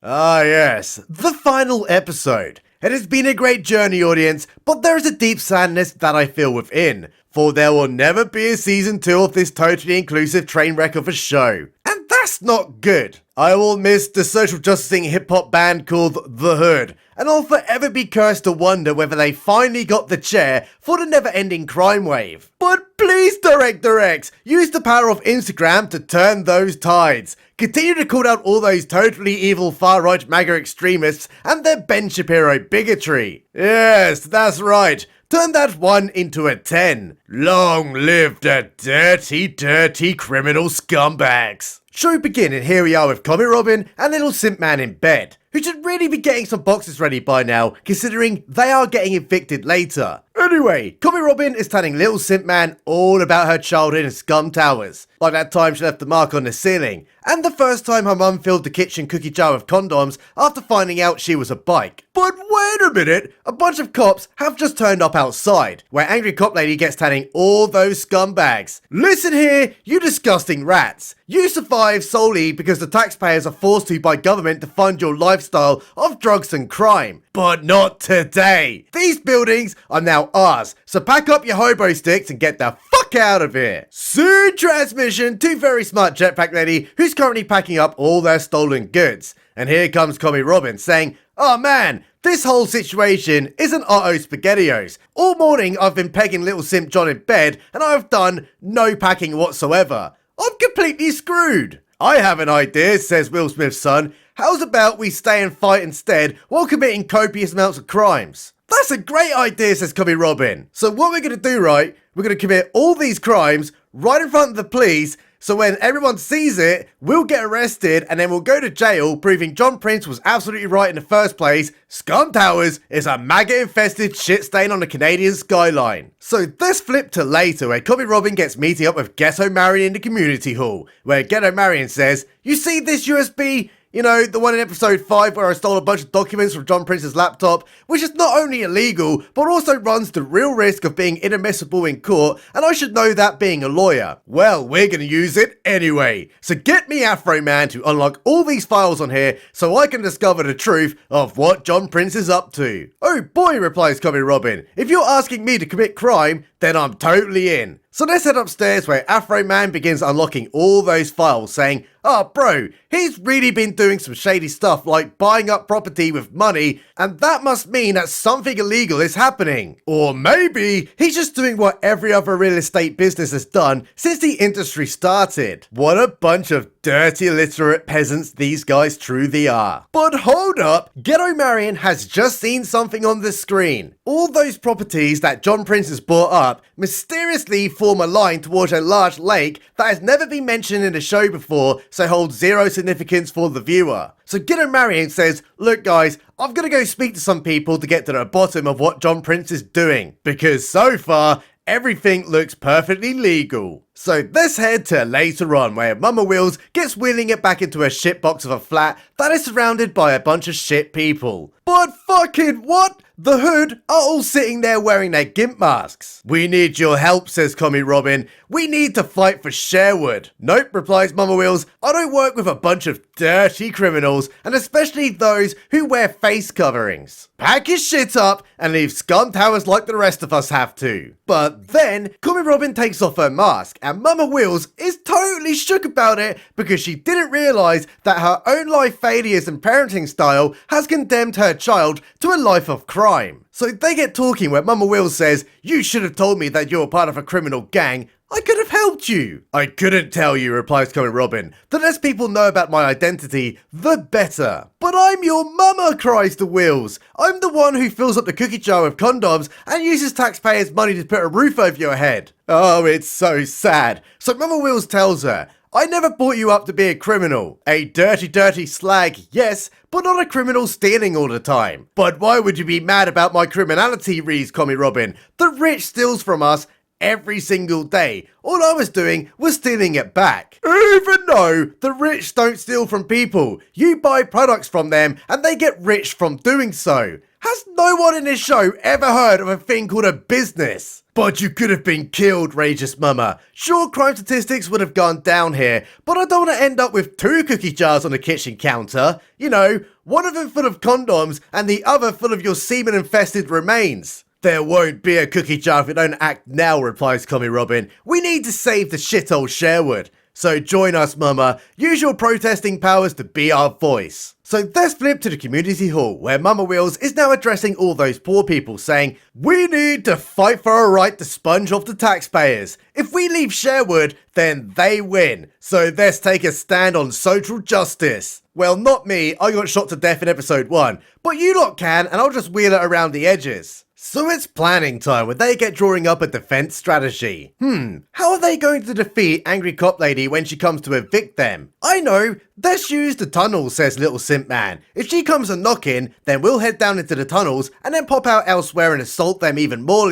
Ah yes, the final episode. It has been a great journey, audience, but there is a deep sadness that I feel within, for there will never be a season 2 of this totally inclusive train wreck of a show. And that's not good. I will miss the social justicing hip-hop band called The Hood, and I'll forever be cursed to wonder whether they finally got the chair for the never-ending crime wave. But please, directorx, use the power of Instagram to turn those tides. Continue to call out all those totally evil far-right MAGA extremists and their Ben Shapiro bigotry. Yes, that's right. Turn that 1 into a 10. Long live the dirty, dirty criminal scumbags. Shall we begin? And here we are with Comic Robyn and Little Simp Man in bed, who should really be getting some boxes ready by now, considering they are getting evicted later. Anyway, Comic Robyn is telling Little Simp Man all about her childhood in Scum Towers, like that time she left the mark on the ceiling, and the first time her mum filled the kitchen cookie jar with condoms after finding out she was a bike. But wait a minute, a bunch of cops have just turned up outside, where Angry Cop Lady gets telling all those scumbags, listen here, you disgusting rats. You survive solely because the taxpayers are forced to by government to fund your lifestyle of drugs and crime. But not today. These buildings are now ours, so pack up your hobo sticks and get the fuck out of here. Soon transmission to very smart jetpack lady who's currently packing up all their stolen goods. And here comes Comic Robyn saying, oh man, this whole situation isn't Otto SpaghettiOs. All morning I've been pegging Little Simp John in bed and I've done no packing whatsoever. I'm completely screwed. I have an idea, says Will Smith's son. How's about we stay and fight instead while committing copious amounts of crimes? That's a great idea, says Comic Robyn. So what we're going to do, right, we're going to commit all these crimes right in front of the police, so when everyone sees it, we'll get arrested and then we'll go to jail, proving John Prince was absolutely right in the first place. Scum Towers is a MAGA-infested shit stain on the Canadian skyline. So this flip to later, where Comic Robyn gets meeting up with Ghetto Marion in the community hall, where Ghetto Marion says, you see this USB? You know, the one in episode 5 where I stole a bunch of documents from John Prince's laptop, which is not only illegal, but also runs the real risk of being inadmissible in court, and I should know that being a lawyer. Well, we're gonna use it anyway. So get me Afro Man to unlock all these files on here so I can discover the truth of what John Prince is up to. Oh boy, replies Comic Robyn. If you're asking me to commit crime, then I'm totally in. So let's head upstairs where Afro Man begins unlocking all those files saying, oh bro, he's really been doing some shady stuff like buying up property with money, and that must mean that something illegal is happening. Or maybe he's just doing what every other real estate business has done since the industry started. What a bunch of dirty illiterate peasants these guys truly are. But hold up, Ghetto Marion has just seen something on the screen. All those properties that John Prince has bought up mysteriously form a line towards a large lake that has never been mentioned in the show before, so holds zero significance for the viewer. So Ghetto Marion says, look guys, I'm gonna go speak to some people to get to the bottom of what John Prince is doing, because so far, everything looks perfectly legal. So let's head to later on where Mama Wheels gets wheeling it back into a shitbox of a flat that is surrounded by a bunch of shit people. But fucking what? The Hood are all sitting there wearing their gimp masks. We need your help, says Comic Robyn. We need to fight for Sherwood. Nope, replies Mama Wheels. I don't work with a bunch of dirty criminals, and especially those who wear face coverings. Pack your shit up and leave Scum Towers like the rest of us have to. But then, Comic Robyn takes off her mask, and Mama Wheels is totally shook about it because she didn't realise that her own life failures and parenting style has condemned her child to a life of crime. So they get talking where Mama Wheels says, you should have told me that you're part of a criminal gang. I could have helped you. I couldn't tell you, replies Comic Robyn. The less people know about my identity, the better. But I'm your mama, cries the Wheels. I'm the one who fills up the cookie jar with condoms and uses taxpayers' money to put a roof over your head. Oh, it's so sad. So Mama Wheels tells her, I never brought you up to be a criminal. A dirty, dirty slag, yes, but not a criminal stealing all the time. But why would you be mad about my criminality, reads Comic Robyn. The rich steals from us every single day. All I was doing was stealing it back. Even though the rich don't steal from people, you buy products from them and they get rich from doing so. Has no one in this show ever heard of a thing called a business? But you could have been killed, rageous mama. Sure, crime statistics would have gone down here, but I don't want to end up with 2 cookie jars on the kitchen counter. You know, one of them full of condoms and the other full of your semen-infested remains. There won't be a cookie jar if we don't act now, replies Commie Robyn. We need to save the shithole Sherwood. So join us, mama. Use your protesting powers to be our voice. So let's flip to the community hall, where Mama Wheels is now addressing all those poor people, saying, we need to fight for our right to sponge off the taxpayers. If we leave Sherwood, then they win. So let's take a stand on social justice. Well, not me, I got shot to death in episode 1, but you lot can, and I'll just wheel it around the edges. So it's planning time where they get drawing up a defense strategy. How are they going to defeat Angry Cop Lady when she comes to evict them? I know, let's use the tunnels, says Little Simp Man. If she comes a knocking, then we'll head down into the tunnels and then pop out elsewhere and assault them even more.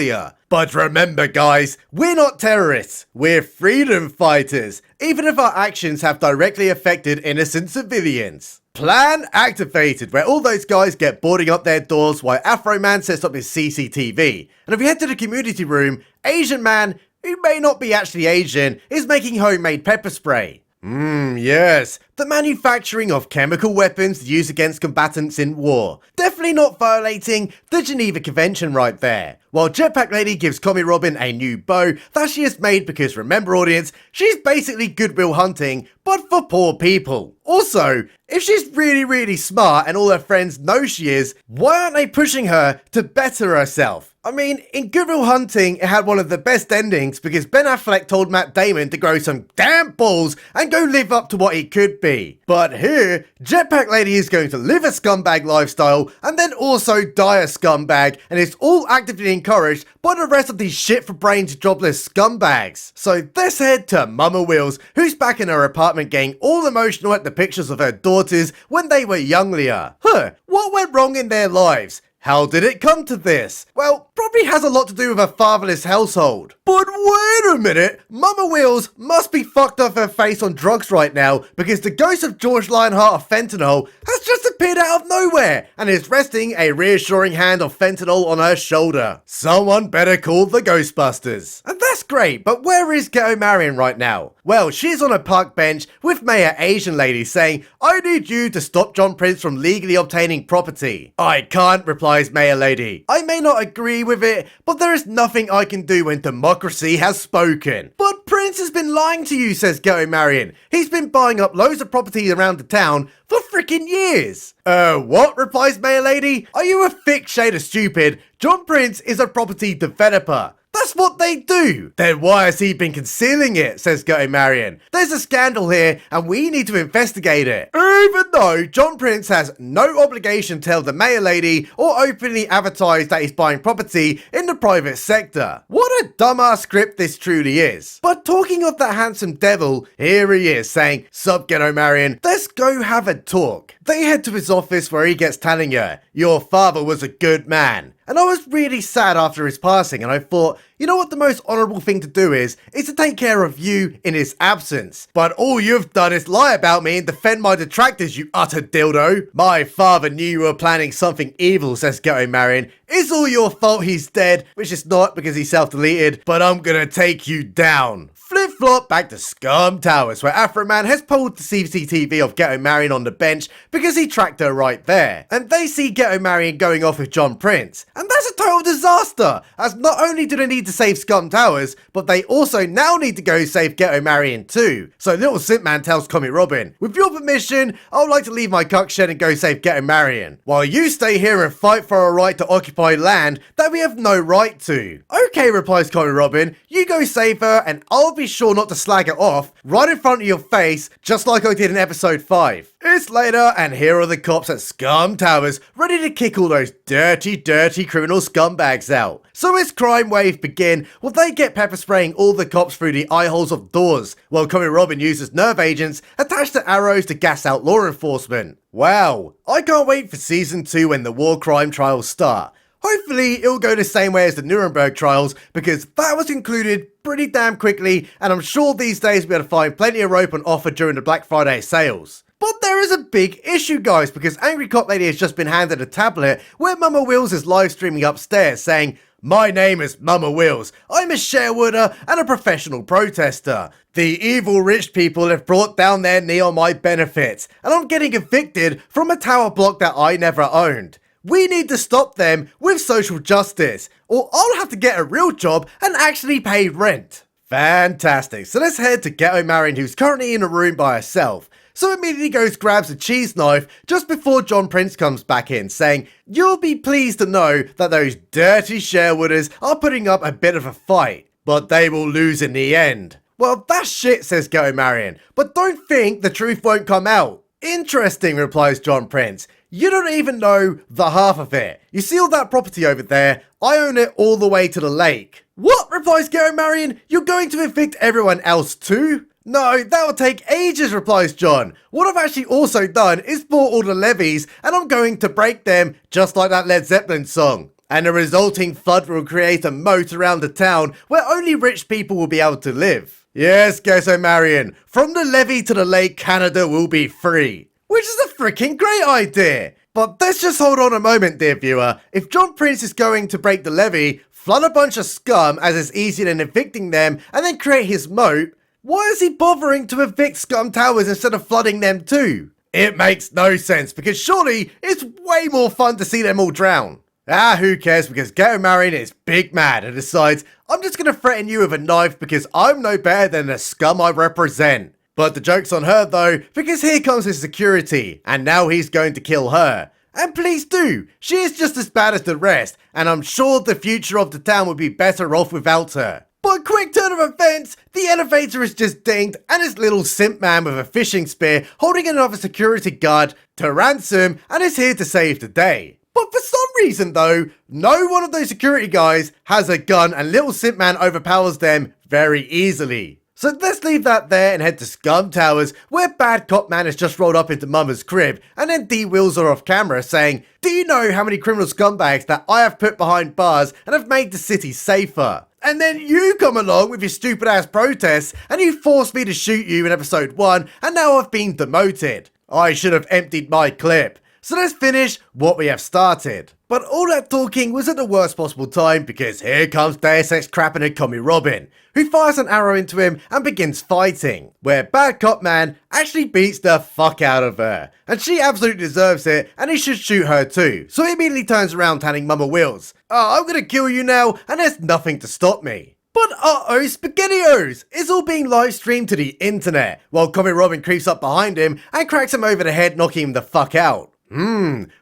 But remember guys, we're not terrorists, we're freedom fighters, even if our actions have directly affected innocent civilians. Plan activated, where all those guys get boarding up their doors while Afro Man sets up his CCTV. And if we head to the community room, Asian Man, who may not be actually Asian, is making homemade pepper spray. Yes, the manufacturing of chemical weapons used against combatants in war. Definitely not violating the Geneva Convention right there. While Jetpack Lady gives Commie Robyn a new bow that she has made because, remember audience, she's basically Goodwill Hunting, but for poor people. Also, if she's really smart and all her friends know she is, why aren't they pushing her to better herself? I mean, in Goodwill Hunting, it had one of the best endings because Ben Affleck told Matt Damon to grow some damn balls and go live up to what he could be. But here, Jetpack Lady is going to live a scumbag lifestyle and then also die a scumbag, and it's all actively encouraged by the rest of these shit-for-brains jobless scumbags. So let's head to Mama Wheels, who's back in her apartment getting all emotional at the pictures of her daughters when they were younglier. What went wrong in their lives? How did it come to this? Well, probably has a lot to do with a fatherless household. But wait a minute, Mama Wheels must be fucked off her face on drugs right now because the ghost of George Lionheart of fentanyl has just appeared out of nowhere and is resting a reassuring hand of fentanyl on her shoulder. Someone better call the Ghostbusters. And that's great, but where is Ghetto Marion right now? Well, she's on a park bench with Mayor Asian Lady saying, I need you to stop John Prince from legally obtaining property. I can't, replies Mayor Lady. I may not agree with it, but there is nothing I can do when democracy has spoken. But Prince has been lying to you, says Ghetto Marion. He's been buying up loads of property around the town for freaking years. What? Replies Mayor Lady. Are you a thick shade of stupid? John Prince is a property developer. That's what they do. Then why has he been concealing it, says Ghetto Marion. There's a scandal here and we need to investigate it. Even though John Prince has no obligation to tell the Mayor Lady or openly advertise that he's buying property in the private sector. What a dumbass script this truly is. But talking of that handsome devil, here he is saying, Sup Ghetto Marion, let's go have a talk. They head to his office where he gets telling her, your father was a good man. And I was really sad after his passing, and I thought, you know what the most honourable thing to do is to take care of you in his absence. But all you've done is lie about me and defend my detractors, you utter dildo. My father knew you were planning something evil, says Ghetto Marion. It's all your fault he's dead, which is not because he self-deleted, but I'm gonna take you down. Flip-flop back to Scum Towers, where Afro Man has pulled the CCTV of Ghetto Marion on the bench because he tracked her right there. And they see Ghetto Marion going off with John Prince. And that's a total disaster, as not only do they need to save Scum Towers, but they also now need to go save Ghetto Marion too. So Little Simp Man tells Commie Robyn, with your permission, I would like to leave my cuck shed and go save Ghetto Marion, while you stay here and fight for our right to occupy land that we have no right to. Okay, replies Commie Robyn, you go save her and I'll be sure not to slag it off right in front of your face, just like I did in episode 5. It's later, and here are the cops at Scum Towers, ready to kick all those dirty criminal scumbags out. So as crime wave begin, well, they get pepper spraying all the cops through the eye holes of doors, while Commie Robyn uses nerve agents attached to arrows to gas out law enforcement. Wow, I can't wait for season 2 when the war crime trials start. Hopefully, it'll go the same way as the Nuremberg trials, because that was concluded pretty damn quickly, and I'm sure these days we're going to find plenty of rope on offer during the Black Friday sales. But there is a big issue, guys, because Angry Cop Lady has just been handed a tablet where Mama Wills is live streaming upstairs saying, "My name is Mama Wills. I'm a sharewooder and a professional protester. The evil rich people have brought down their knee on my benefits, and I'm getting evicted from a tower block that I never owned. We need to stop them with social justice, or I'll have to get a real job and actually pay rent." Fantastic. So let's head to Ghetto Marion, who's currently in a room by herself. So immediately goes grabs a cheese knife just before John Prince comes back in, saying, "You'll be pleased to know that those dirty sharewooders are putting up a bit of a fight, but they will lose in the end." "Well, that's shit," says Ghetto Marion, "but don't think the truth won't come out." "Interesting," replies John Prince. "You don't even know the half of it. You see all that property over there? I own it all the way to the lake." "What?" replies Ghetto Marion. "You're going to evict everyone else too?" "No, that will take ages," replies John. "What I've actually also done is bought all the levees, and I'm going to break them, just like that Led Zeppelin song. And the resulting flood will create a moat around the town where only rich people will be able to live." "Yes, Ghetto Marion, from the levee to the lake, Canada will be free." Which is a freaking great idea. But let's just hold on a moment, dear viewer. If John Prince is going to break the levee, flood a bunch of scum as is easier than evicting them, and then create his moat, why is he bothering to evict scum towers instead of flooding them too? It makes no sense, because surely it's way more fun to see them all drown. Who cares, because Ghetto Marion is big mad and decides, "I'm just going to threaten you with a knife because I'm no better than the scum I represent." But the joke's on her though, because here comes his security, and now he's going to kill her. And please do, she is just as bad as the rest, and I'm sure the future of the town would be better off without her. But quick turn of events, the elevator is just dinged, and this little simp man with a fishing spear holding another security guard to ransom and is here to save the day. But for some reason though, no one of those security guys has a gun, and little simp man overpowers them very easily. So let's leave that there and head to Scum Towers, where Bad Cop Man has just rolled up into Mama's crib, and then D wheels her off camera saying, "Do you know how many criminal scumbags that I have put behind bars and have made the city safer? And then you come along with your stupid ass protests, and you forced me to shoot you in episode 1, and now I've been demoted. I should have emptied my clip. So let's finish what we have started." But all that talking was at the worst possible time, because here comes Deus Ex crapping Commie Robyn, who fires an arrow into him and begins fighting, where Bad Cop Man actually beats the fuck out of her. And she absolutely deserves it, and he should shoot her too. So he immediately turns around telling Mama Wills, "Oh, I'm gonna kill you now, and there's nothing to stop me." But uh-oh, SpaghettiOs! It's all being live streamed to the internet, while Commie Robyn creeps up behind him and cracks him over the head, knocking him the fuck out.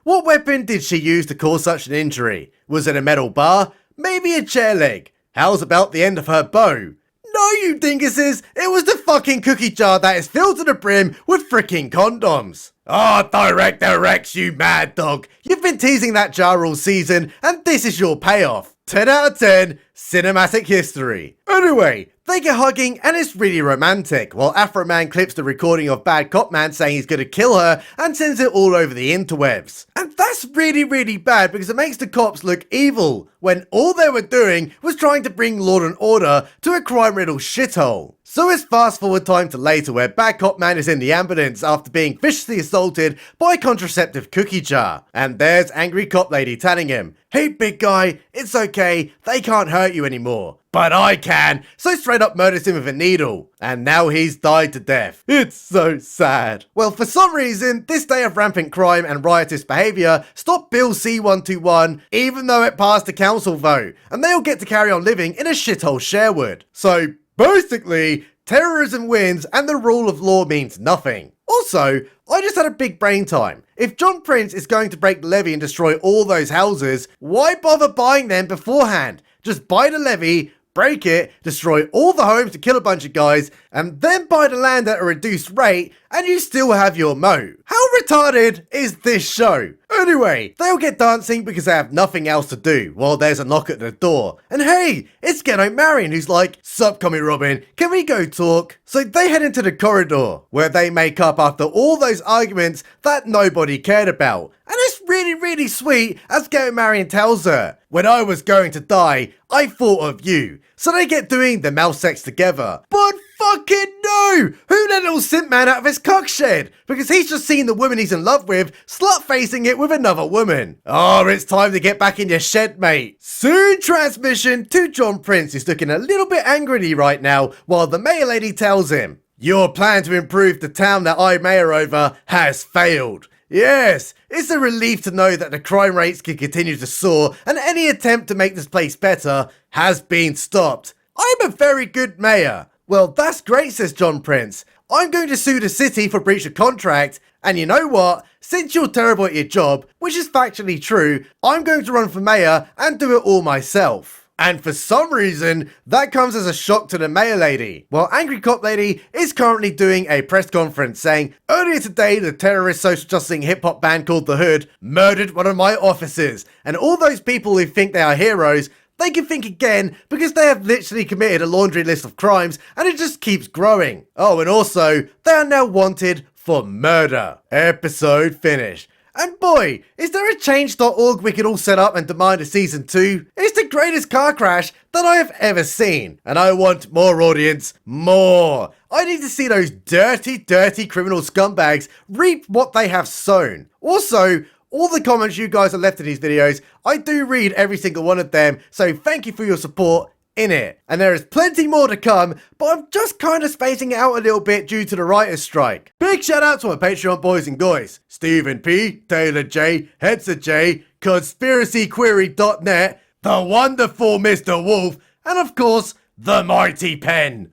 What weapon did she use to cause such an injury? Was it a metal bar? Maybe a chair leg? How's about the end of her bow? No, you dinguses! It was the fucking cookie jar that is filled to the brim with freaking condoms. Oh, directorx, you mad dog. You've been teasing that jar all season, and this is your payoff. 10 out of 10, cinematic history. Anyway, they get hugging and it's really romantic, while Afro Man clips the recording of Bad Cop Man saying he's gonna kill her and sends it all over the interwebs. And that's really bad, because it makes the cops look evil, when all they were doing was trying to bring law and order to a crime-riddled shithole. So it's fast forward time to later, where Bad Cop Man is in the ambulance after being viciously assaulted by a contraceptive cookie jar. And there's Angry Cop Lady telling him, "Hey big guy, it's okay, they can't hurt you anymore. But I can," so straight up murders him with a needle. And now he's died to death. It's so sad. Well, for some reason, this day of rampant crime and riotous behaviour stopped Bill C-121, even though it passed the council vote, and they all get to carry on living in a shithole Sherwood. So basically, terrorism wins and the rule of law means nothing. Also, I just had a big brain time. If John Prince is going to break the levee and destroy all those houses, why bother buying them beforehand? Just buy the levee, break it, destroy all the homes to kill a bunch of guys, and then buy the land at a reduced rate, and you still have your moat. How retarded is this show? Anyway, they all get dancing because they have nothing else to do, while there's a knock at the door. And hey, it's Ghetto Marion, who's like, "Sup, Commie Robyn, can we go talk?" So they head into the corridor, where they make up after all those arguments that nobody cared about. And it's really sweet, as Ghetto Marion tells her, "When I was going to die, I thought of you." So they get doing the mouth sex together. But fucking no! No! Who let little simp man out of his cock shed? Because he's just seen the woman he's in love with slut-facing it with another woman. Oh, it's time to get back in your shed, mate. Soon transmission to John Prince, who's looking a little bit angrily right now, while the mayor lady tells him, "Your plan to improve the town that I'm mayor over has failed." Yes, it's a relief to know that the crime rates can continue to soar and any attempt to make this place better has been stopped. I'm a very good mayor. Well, that's great, says John Prince. I'm going to sue the city for breach of contract, and you know what? Since you're terrible at your job, which is factually true, I'm going to run for mayor and do it all myself. And for some reason, that comes as a shock to the mayor lady. Well, Angry Cop Lady is currently doing a press conference saying, "Earlier today, the terrorist social justicing hip-hop band called The Hood murdered one of my officers. And all those people who think they are heroes, they can think again because they have literally committed a laundry list of crimes and it just keeps growing. Oh, and also, they are now wanted for murder." Episode finished. And boy, is there a change.org we could all set up and demand a season 2? It's the greatest car crash that I have ever seen. And I want more, audience, more. I need to see those dirty, dirty criminal scumbags reap what they have sown. Also, all the comments you guys have left in these videos, I do read every single one of them, so thank you for your support in it. And there is plenty more to come, but I'm just kind of spacing it out a little bit due to the writer's strike. Big shout out to my Patreon boys and guys: Stephen P, Taylor J, Hetzer J, conspiracyquery.net, the wonderful Mr. Wolf, and of course, the mighty Pen.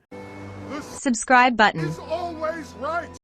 Subscribe button. Is always right.